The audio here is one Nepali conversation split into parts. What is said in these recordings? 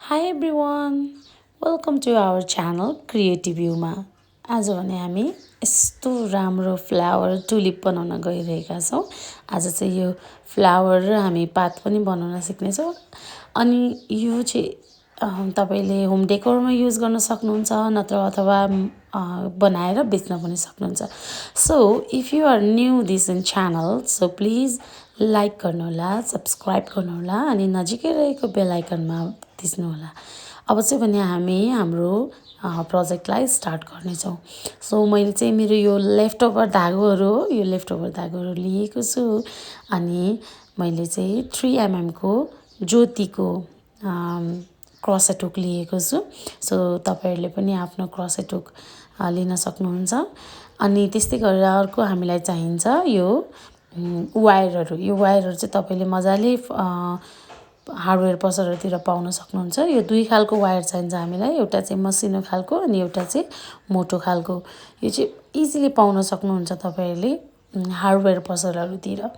Hi everyone, welcome to our channel Creative Yuma. आज भने हामी यस्तो राम्रो फ्लावर टुलिप बनाउन गइरहेका छौँ। आज चाहिँ यो फ्लावर र हामी पात पनि बनाउन सिक्नेछौँ। अनि यो चाहिँ तपाईले होम डेकोरमा युज गर्न सक्नुहुन्छ नत्र अथवा बनाएर बेच्न पनि सक्नुहुन्छ। So if you are new this in channel so please like गर्नुहोला, सब्स्क्राइब गर्नुहोला अनि नजिकै रहेको बेल आइकनमा थिच्नुहोला। अब चाहिँ भने हामी हाम्रो प्रोजेक्टलाई स्टार्ट गर्नेछौँ। सो मैले चाहिँ मेरो यो लेफ्ट ओभर धागोहरू यो लेफ्ट ओभर धागोहरू लिएको छु अनि मैले चाहिँ 3 mm को ज्योतिको क्रसेट हुक लिएको छु। सो तपाईहरुले पनि आफ्नो क्रसेट हुक लिन सक्नुहुन्छ। अनि त्यस्तै गरेर अर्को हामीलाई चाहिन्छ यो वायरहरू। यो वायरहरू चाहिँ तपाईले मजाले हार्डवेयर पसलतिर पाउन सक्नुहुन्छ। यो दुई खालको वायर चाहिन्छ हामीलाई, एउटा चाहिँ मसिनो खालको अनि एउटा चाहिँ मोटो खालको। यो चाहिँ इजिली पाउन सक्नुहुन्छ तपाईहरुले हार्डवेयर पसलहरूतिर।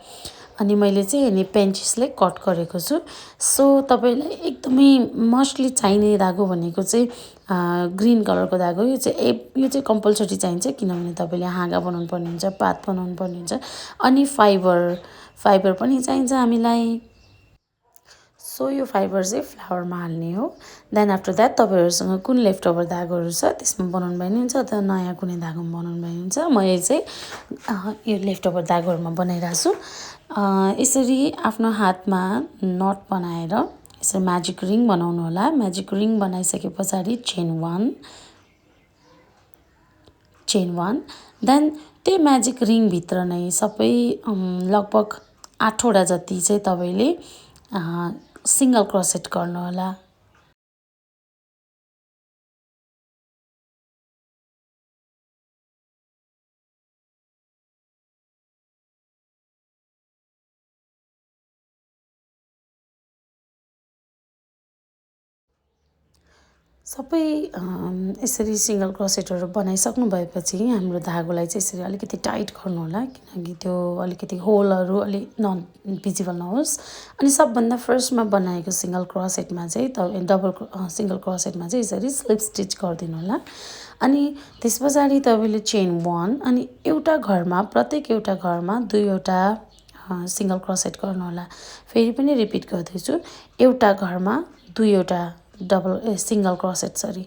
अनि मैले चाहिँ नि पेन्चिसले कट गरेको छु। सो तपाईलाई एकदमै मस्टली चाहिने धागो भनेको चाहिँ ग्रीन कलरको धागो। यो चाहिँ कम्पलसरी चाहिन्छ किनभने तपाईले हाँगा बनाउनु पर्ने हुन्छ, पात बनाउनु पर्ने हुन्छ अनि फाइबर पनि चाहिन्छ हामीलाई। सो यो फाइबर चाहिँ फ्लावरमा हाल्ने हो। देन आफ्टर द्याट तपाईहरुसँग कुन लेफ्ट ओभर धागोहरू छ त्यसमा बनाउनु भए नि हुन्छ अथवा नयाँ कुनै धागोमा बनाउनु भए हुन्छ। मैले चाहिँ यो लेफ्ट ओभर धागोहरूमा बनाइरहेको छु। यसरी आफ्नो हातमा नट बनाएर यसरी म्याजिक रिङ बनाउनु होला। म्याजिक रिङ बनाइसके पछाडि चेन 1 देन त्यो म्याजिक रिङ भित्र नै सबै लगभग 8 वटा जति चाहिँ तपाईले सिंगल क्रोसेट गर्नु होला। सबै यसरी सिंगल क्रोसेटहरू बनाइसक्नु भएपछि हाम्रो धागोलाई चाहिँ यसरी अलिकति टाइट गर्नु होला किनकि त्यो अलिकति होलहरू अलि भिजिबल नहोस्। अनि सबभन्दा फर्स्टमा बनाएको सिंगल क्रोसेटमा चाहिँ सिंगल क्रोसेटमा चाहिँ यसरी स्लिप स्टिच गरिदिनु होला। अनि त्यसपछि तपाईले चेन 1 अनि प्रत्येक एउटा घरमा दुईवटा सिंगल क्रोसेट गर्नु होला। फेरि पनि रिपिट गर्दैछु, एउटा घरमा दुईवटा सिंगल क्रोसेट सरी।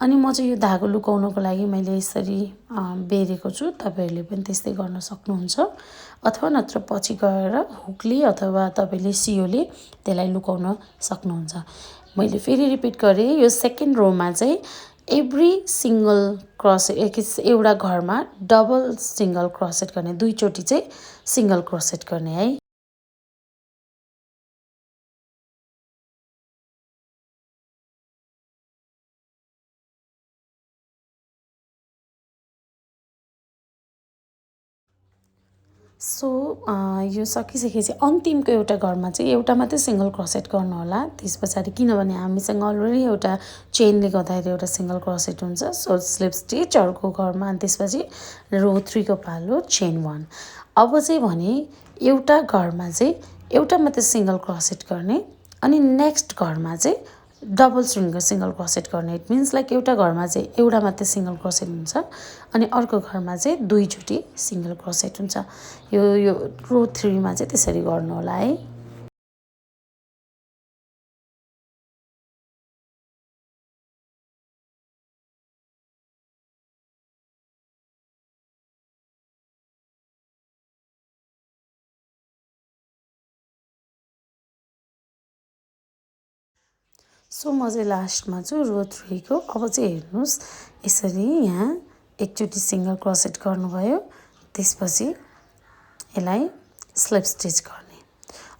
अनि म चाहिँ यो धागो लुकाउनको लागि मैले यसरी बेरेको छु। तपाईहरुले पनि त्यस्तै गर्न सक्नुहुन्छ अथवा नत्र पछि गएर हुकले अथवा तपाईले सियोले त्यसलाई लुकाउन सक्नुहुन्छ। मैले फेरि रिपिट गरे यो सेकेन्ड रोमा चाहिँ एभ्री सिंगल क्रोसेट एउटा घरमा डबल सिंगल क्रोसेट गर्ने, दुईचोटी चाहिँ सिंगल क्रोसेट गर्ने है। सो यो सकिसकेपछि अन्तिमको एउटा घरमा चाहिँ एउटा मात्रै सिंगल क्रोसेट गर्नु होला। त्यसपछि किनभने हामीसँग अलरेडी एउटा चेनले गर्दाखेरि एउटा सिंगल क्रोसेट हुन्छ। सो स्लिप स्टिच अर्को घरमा अनि त्यसपछि रो 3 को पालो चेन 1। अब चाहिँ भने एउटा घरमा चाहिँ एउटा मात्रै सिंगल क्रोसेट गर्ने अनि नेक्स्ट घरमा चाहिँ डबल सिंगल क्रोसेट गर्ने। इट मिन्स लाइक एउटा घरमा चाहिँ एउटा मात्रै सिंगल क्रोसेट हुन्छ अनि अर्को घरमा चाहिँ दुईचोटी सिंगल क्रोसेट हुन्छ। यो रो 3 मा चाहिँ त्यसरी गर्नु होला है। सो म चाहिँ लास्टमा छु रो 3 को। अब चाहिँ हेर्नुहोस् यसरी यहाँ एकचोटी सिंगल क्रोसेट गर्नुभयो, त्यसपछि यसलाई स्लिप स्टिच गर्ने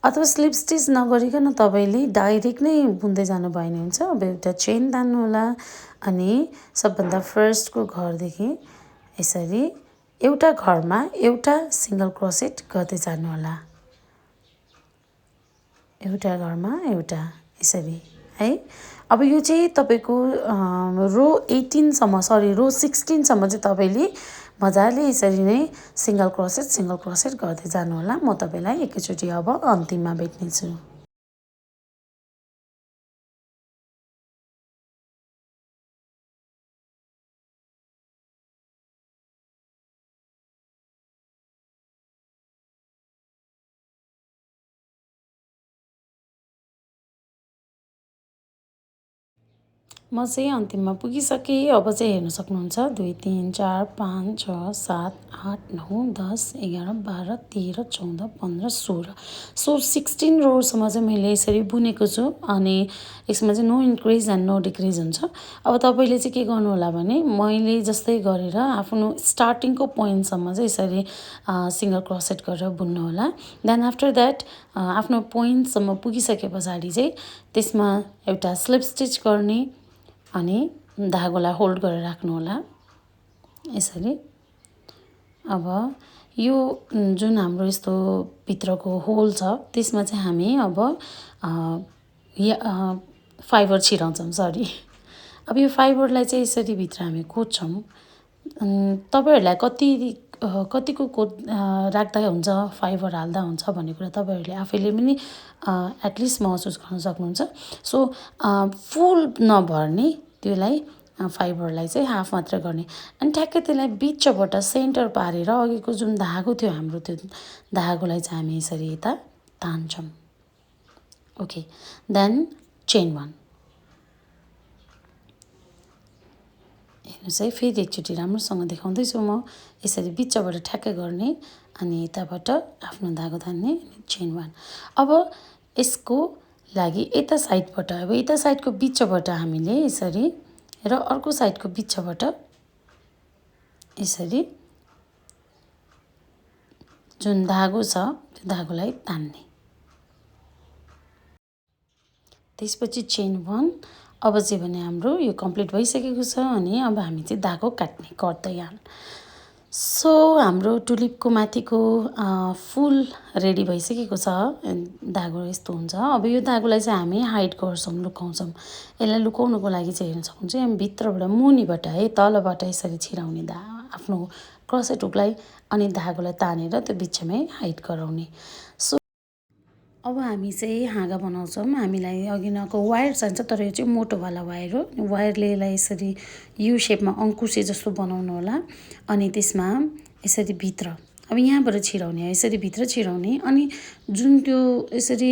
अथवा स्लिप स्टिच नगरिकन तपाईले डाइरेक्ट नै बुन्दै जानु भए नि हुन्छ। अब एउटा चेन तान्नु होला अनि सबभन्दा फर्स्टको घरदेखि यसरी एउटा घरमा एउटा सिंगल क्रोसेट गर्दै जानु होला। एउटा घरमा एउटा यसरी है। अब यो चाहिँ तपाईको रो 16 सम्म चाहिँ तपाईले मजाले यसरी नै सिंगल क्रोसेट गर्दै जानु होला। म तपाईलाई एकैचोटी अब अन्तिममा भेट्ने छु। म चाहिँ अन्तिममा पुगिसकेँ। अब चाहिँ हेर्न सक्नुहुन्छ 2 3 4 5 6 7 8 9 10 11 12 13 14 15 16 सो 16 रोसम्म चाहिँ मैले यसरी बुनेको छु अनि यसमा चाहिँ no increase and no decrease हुन्छ। अब तपाईँले चाहिँ के गर्नु होला भने मैले जस्तै गरेर आफ्नो स्टार्टिङको पोइन्टसम्म चाहिँ यसरी सिङ्गल क्रोसेट गरेर बुन्नु होला। देन आफ्टर द्याट आफ्नो पोइन्टसम्म पुगिसके पछाडि चाहिँ त्यसमा एउटा स्लिप स्टिच गर्ने अनि धागोलाई होल्ड गरेर राख्नु होला यसरी। अब यो जुन हाम्रो यस्तो भित्रको होल छ त्यसमा चाहिँ हामी अब फाइबर छिराउँछौँ सरी। अब यो फाइबरलाई चाहिँ यसरी भित्र हामी कोच्छौँ। तपाईँहरूलाई कतिको राख्दा हुन्छ फाइबर हाल्दा हुन्छ भन्ने कुरा तपाईँहरूले आफैले पनि एटलिस्ट महसुस गर्न सक्नुहुन्छ। सो फुल नभर्ने त्यसलाई फाइबरलाई चाहिँ हाफ मात्र गर्ने अनि ठ्याक्कै त्यसलाई बिचबाट सेन्टर पारेर अघिको जुन धागो थियो हाम्रो त्यो धागोलाई चाहिँ हामी यसरी यता तान्छौँ। ओके देन चेन 1 हेर्नुहोस् है, फेरि एकचोटि राम्रोसँग देखाउँदैछु म। यसरी बिचबाट ठ्याक्कै गर्ने अनि यताबाट आफ्नो धागो तान्ने चेन 1। अब यसको लागि यता साइडबाट अब यता साइडको बिचबाट हामीले यसरी र अर्को साइडको बिचबाट यसरी जुन धागो छ त्यो धागोलाई तान्ने। त्यसपछि चेन 1। अब चाहिँ भने हाम्रो यो कम्प्लिट भइसकेको छ अनि अब हामी चाहिँ धागो काट्ने कट द यार्न। सो हाम्रो टुलिपको माथिको फुल रेडी भइसकेको छ। धागो यस्तो हुन्छ। अब यो धागोलाई चाहिँ हामी हाइड गर्छौँ, लुकाउँछौँ। यसलाई लुकाउनुको लागि चाहिँ हेर्न सक्नुहुन्छ हामी भित्रबाट मुनिबाट है तलबाट यसरी छिराउने आफ्नो क्रोसेट हुकलाई अनि धागोलाई तानेर त्यो बिचमै हाइड गराउने। सो अब हामी चाहिँ हाँगा बनाउँछौँ। हामीलाई अघि नको वायर चाहिन्छ तर यो चाहिँ मोटोवाला वायर हो। वायरले यसलाई यसरी यु सेपमा अङ्कुसे जस्तो बनाउनु होला अनि त्यसमा यसरी भित्र अब यहाँबाट छिराउने यसरी भित्र छिराउने अनि जुन त्यो यसरी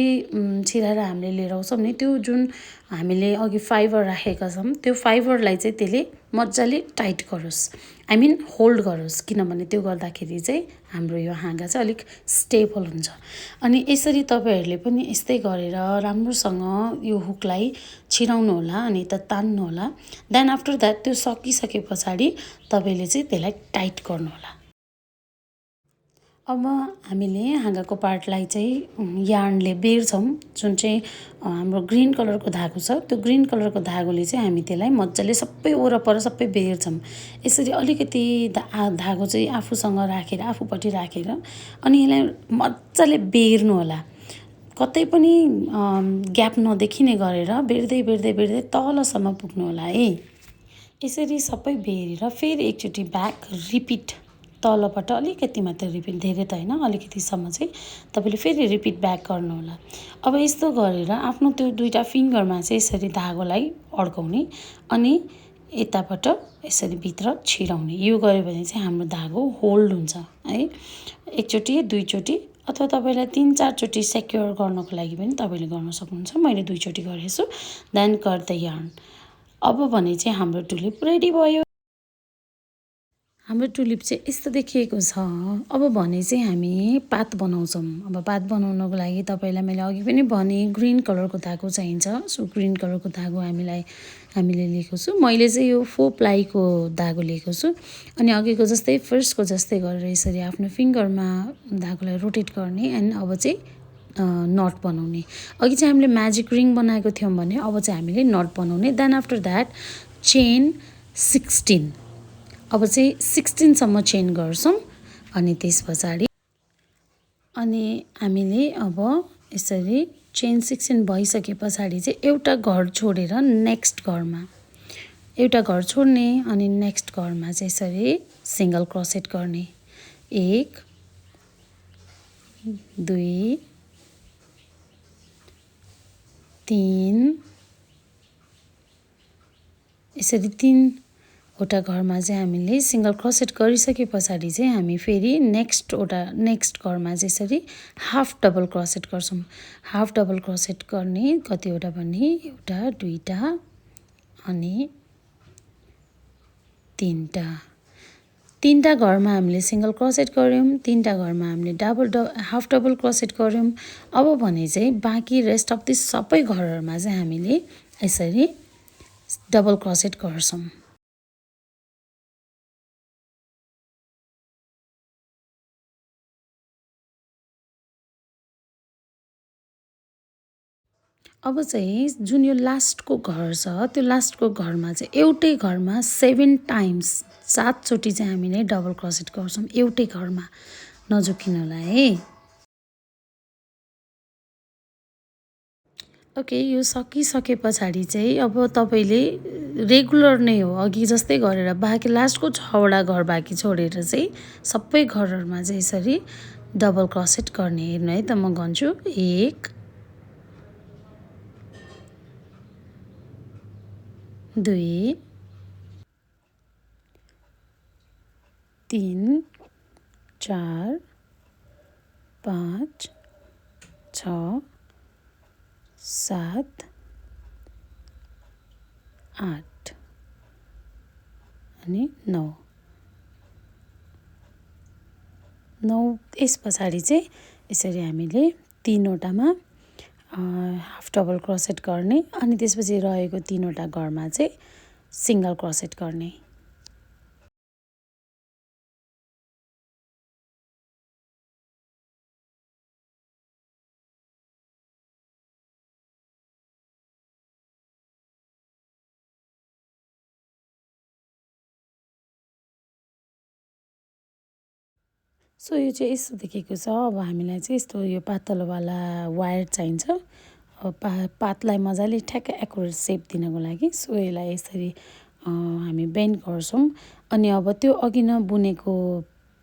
छिराएर हामीले लिएर आउँछौँ नि त्यो जुन हामीले अघि फाइबर राखेका छौँ त्यो फाइबरलाई चाहिँ त्यसले मजाले टाइट गरोस्, आई मिन होल्ड गरोस्, किनभने त्यो गर्दाखेरि चाहिँ हाम्रो यो हाँगा चाहिँ अलिक स्टेबल हुन्छ। अनि यसरी तपाईँहरूले पनि यस्तै गरेर राम्रोसँग यो हुकलाई छिराउनु होला अनि यता तान्नु होला। देन आफ्टर द्याट त्यो सकिसके पछाडि तपाईँले चाहिँ त्यसलाई टाइट गर्नु होला। अब हामीले हाँगाको पार्टलाई चाहिँ यार्नले बेर्छौँ। जुन चाहिँ हाम्रो ग्रिन कलरको धागो छ त्यो ग्रिन कलरको धागोले चाहिँ हामी त्यसलाई मजाले सबै वरपर सबै बेर्छौँ। यसरी अलिकति धागो चाहिँ आफूसँग राखेर आफूपट्टि राखेर अनि यसलाई मजाले बेर्नु होला। कतै पनि ग्याप नदेखिने गरेर बेर्दै बेर्दै बेर्दै तलसम्म पुग्नु होला है। यसरी सबै बेरेर फेरि एकचोटि ब्याक रिपिट तलबाट अलिकति मात्र रिपिट, धेरै त होइन, अलिकतिसम्म चाहिँ तपाईँले फेरि रिपिट ब्याक गर्नु होला। अब यस्तो गरेर आफ्नो त्यो दुईटा फिङ्गरमा चाहिँ यसरी धागोलाई अड्काउने अनि यताबाट यसरी भित्र छिराउने। यो गऱ्यो भने चाहिँ हाम्रो धागो होल्ड हुन्छ है। एकचोटि दुईचोटि अथवा तपाईँलाई 3-4 चोटि सेक्योर गर्नको लागि पनि तपाईँले गर्न सक्नुहुन्छ। मैले 2 चोटि गरेको छु। Then cut the yarn. अब भने चाहिँ हाम्रो टुलिप रेडी भयो। हाम्रो टुलिप चाहिँ यस्तो देखिएको छ। अब भने चाहिँ हामी पात बनाउँछौँ। अब पात बनाउनको लागि तपाईँलाई मैले अघि पनि भने ग्रिन कलरको धागो चाहिन्छ। सो ग्रिन कलरको धागो हामीले लिएको छु। मैले चाहिँ यो 4 प्लाईको धागो लिएको छु अनि अघिको जस्तै फर्स्टको जस्तै गरेर यसरी आफ्नो फिङ्गरमा धागोलाई रोटेट गर्ने एन्ड अब चाहिँ नट बनाउने। अघि चाहिँ हामीले म्याजिक रिङ बनाएको थियौँ भने अब चाहिँ हामीले नट बनाउने। Then after that chain 16। अब चाहिँ 16सम्म चेन गर्छौँ अनि त्यस पछाडि अनि हामीले अब यसरी चेन 16 भइसके पछाडि चाहिँ एउटा घर छोडेर नेक्स्ट घरमा एउटा घर छोड्ने अनि नेक्स्ट घरमा चाहिँ यसरी सिङ्गल क्रोसेट गर्ने। 1 2 3 यसरी 3वटा घरमा चाहिँ हामीले सिङ्गल क्रोसेट गरिसके पछाडि चाहिँ हामी फेरि नेक्स्ट घरमा चाहिँ यसरी हाफ डबल क्रोसेट गर्छौँ। हाफ डबल क्रोसेट गर्ने कतिवटा भने 1 2 अनि तीनटा घरमा हामीले सिंगल क्रोसेट गर्यौं, तीनटा घरमा हामीले हाफ डबल क्रोसेट गर्यौं। अब भने चाहिँ बाँकी रेस्ट अफ द सबै घरहरुमा चाहिँ हामीले यसरी डबल क्रोसेट गर्छौं। अब चाहिँ जुन यो लास्टको घर छ त्यो लास्टको घरमा चाहिँ एउटै घरमा 7 टाइम्स 7 चोटी चाहिँ हामीले डबल क्रोसेट गर्छौं एउटै घरमा नझुकिनलाई है। ओके, यो सकिसके पछाडि चाहिँ अब तपाईले रेगुलर नै हो अघि जस्तै गरेर बाँकी लास्टको 6 वटा घर बाँकी छोडेर चाहिँ सबै घरहरुमा चाहिँ यसरी डबल क्रोसेट गर्ने। हेर्नु है त म गर्छु 1 2 3 4 5 6 7 8 अनि 9 यस पछाडि चाहिँ यसरी हामीले 3 वटामा हाफ डबल क्रोसेट गर्ने अनि त्यसपछि रहेको 3 वटा घरमा चाहिँ सिंगल क्रोसेट गर्ने। सो यो चाहिँ यस्तो देखेको छ। अब हामीलाई चाहिँ यस्तो यो पातलोवाला वायर चाहिन्छ। अब पातलाई मजाले ठ्याक्क एकुरेट सेप दिनको लागि। सो यसलाई यसरी हामी बेन्ड गर्छौं अनि अब त्यो अघि न बुनेको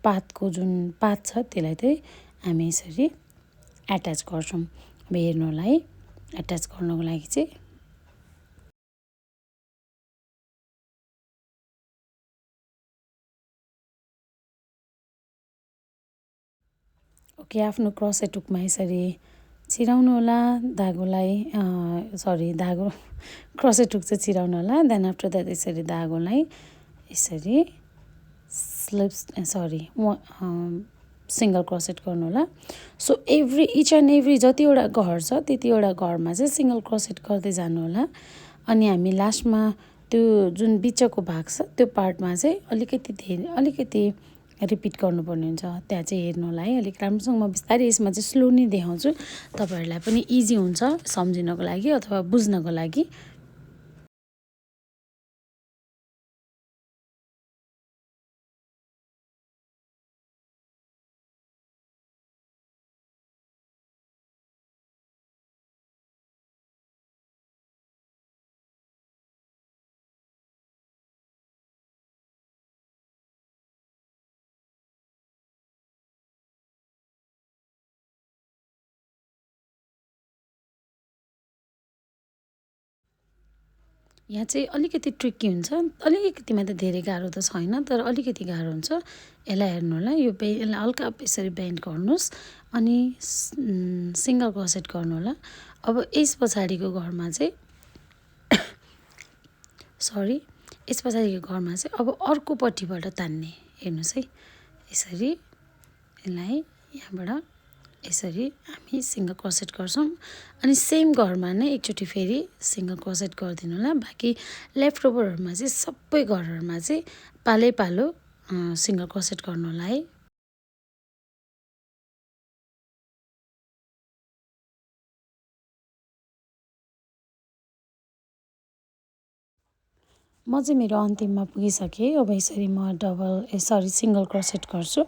पातको जुन पात छ त्यसलाई चाहिँ हामी यसरी एट्याच गर्छौं। अब हेर्नु होला है एट्याच गर्नको लागि चाहिँ ओके, आफ्नो क्रोसेट हुकमा यसरी छिराउनु होला धागोलाई धागो क्रोसेट हुक चाहिँ छिराउनु होला। देन आफ्टर द्याट यसरी धागोलाई यसरी सिंगल क्रोसेट गर्नु होला। सो इच एन्ड एभ्री जतिवटा घर छ त्यतिवटा घरमा चाहिँ सिंगल क्रोसेट गर्दै जानु होला। अनि हामी लास्टमा त्यो जुन बिचको भाग छ त्यो पार्टमा चाहिँ अलिकति रिपिट गर्नुपर्ने हुन्छ। त्यहाँ चाहिँ हेर्नु होला है अलिक राम्रोसँग। म बिस्तारै यसमा चाहिँ स्लो नै देखाउँछु तपाईहरुलाई पनि इजी हुन्छ सम्झिनको लागि अथवा बुझ्नको लागि। यहाँ चाहिँ अलिकति ट्रिकी हुन्छ। अलिकति मात्र धेरै गाह्रो त छैन तर अलिकति गाह्रो हुन्छ। यसलाई हेर्नु होला यसलाई हल्का यसरी बेन्ड गर्नुस् अनि सिंगल क्रोसेट गर्नु होला। अब यस पछाडिको घरमा चाहिँ यस पछाडिको घरमा चाहिँ अब अर्कोपट्टिबाट तान्ने। हेर्नुस् है यसरी यसलाई यहाँबाट यसरी हामी सिंगल क्रोसेट गर्छौं अनि सेम घरमा नै एकचोटी फेरि सिंगल क्रोसेट गरिदिनु होला। बाँकी लेफ्ट ओभरहरुमा चाहिँ सबै घरहरुमा चाहिँ पालो सिंगल क्रोसेट गर्नु होला है। म चाहिँ मेरो अन्तिममा पुगिसके। अब यसरी म सिंगल क्रोसेट गर्छु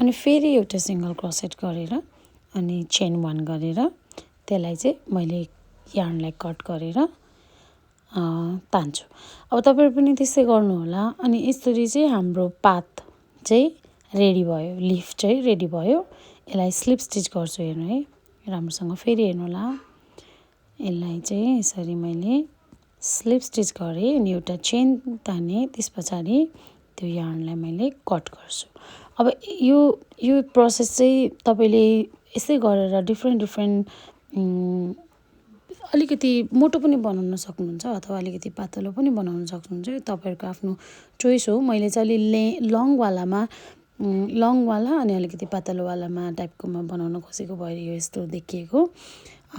अनि फेरि एउटा सिंगल क्रोसेट गरेर अनि चेन 1 गरेर त्यसलाई चाहिँ मैले यार्नलाई कट गरेर तान्छु। अब तपाईहरु पनि त्यसै गर्नु होला। अनि यसरी चाहिँ हाम्रो पात चाहिँ रेडी भयो, लिफ चाहिँ रेडी भयो। यसलाई स्लिप स्टिच गर्छु हेर्नु है राम्रोसँग फेरि हेर्नु होला। यसलाई चाहिँ यसरी मैले स्लिप स्टिच गरे अनि एउटा चेन ताने त्यसपछि त्यो यार्नलाई मैले कट गर्छु। अब यो प्रोसेस चाहिँ तपाईले यसै गरेर डिफ्रेन्ट अलिकति मोटो पनि बनाउन सक्नुहुन्छ अथवा अलिकति पातलो पनि बनाउन सक्नुहुन्छ, यो तपाईँहरूको आफ्नो चोइस हो। मैले चाहिँ अलि लङवाला अनि अलिकति पातलोवालामा टाइपकोमा बनाउन खोजेको भएर यो यस्तो देखिएको,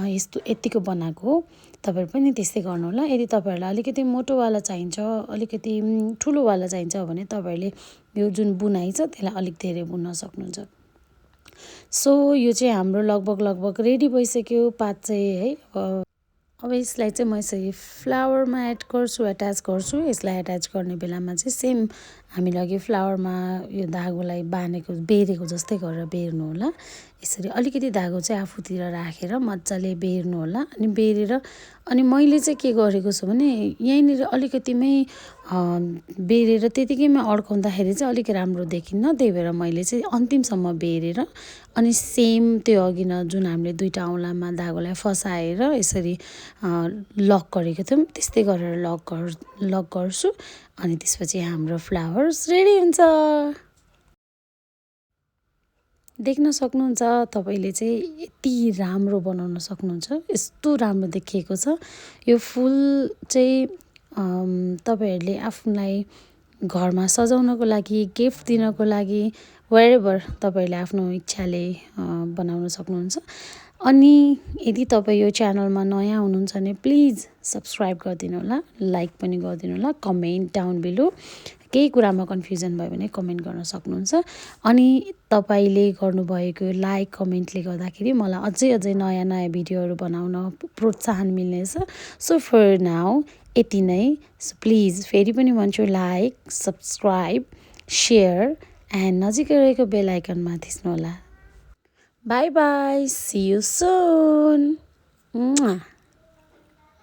यस्तो यत्तिको बनाएको हो। तपाईँहरू पनि त्यस्तै गर्नुहोला। यदि तपाईँहरूलाई अलिकति मोटोवाला चाहिन्छ, अलिकति ठुलोवाला चाहिन्छ भने तपाईँहरूले यो जुन बुनाइ छ त्यसलाई अलिक धेरै बुन्न सक्नुहुन्छ। सो यो चाहिँ हाम्रो लगभग रेडी भइसक्यो पात चाहिँ है। अब यसलाई चाहिँ म यसरी फ्लावरमा एट्याच गर्छु। यसलाई एट्याच गर्ने बेलामा चाहिँ सेम हामीले अघि फ्लावरमा यो धागोलाई बेरेको जस्तै गरेर बेर्नु होला। यसरी अलिकति धागो चाहिँ आफूतिर राखेर मजाले बेर्नु होला। अनि बेरेर अनि मैले चाहिँ के गरेको छु भने यहीँनिर अलिकतिमै बेरेर त्यतिकैमा अड्काउँदाखेरि चाहिँ अलिक राम्रो देखिन्न, त्यही भएर मैले चाहिँ अन्तिमसम्म बेरेर अनि सेम त्यो अघि न जुन हामीले दुईवटा औँलामा धागोलाई फसाएर यसरी लक गरेको थियौँ त्यस्तै गरेर लक गर्छु। अनि त्यसपछि हाम्रो फ्लावर्स रेडी हुन्छ। देख्न सक्नुहुन्छ तपाईँले चाहिँ यति राम्रो बनाउन सक्नुहुन्छ, यस्तो राम्रो देखिएको छ। यो फुल चाहिँ तपाईँहरूले आफूलाई घरमा सजाउनको लागि, गिफ्ट दिनको लागि, वेयरएभर तपाईँहरूले आफ्नो इच्छाले बनाउन सक्नुहुन्छ। अनि यदि तपाईँ यो च्यानलमा नयाँ हुनुहुन्छ भने प्लिज सब्सक्राइब गरिदिनु होला, लाइक पनि गरिदिनु होला, कमेन्ट डाउन बिलो। केही कुरामा कन्फ्युजन भयो भने कमेन्ट गर्न सक्नुहुन्छ। अनि तपाईँले गर्नुभएको लाइक कमेन्टले गर्दाखेरि मलाई अझै नयाँ भिडियोहरू बनाउन प्रोत्साहन मिल्नेछ। सो फर नाउ यति नै। सो प्लिज फेरि पनि भन्छु, लाइक, सब्सक्राइब, सेयर एन्ड नजिकै रहेको बेल आइकनमा थिच्नुहोला। Bye bye, see you soon.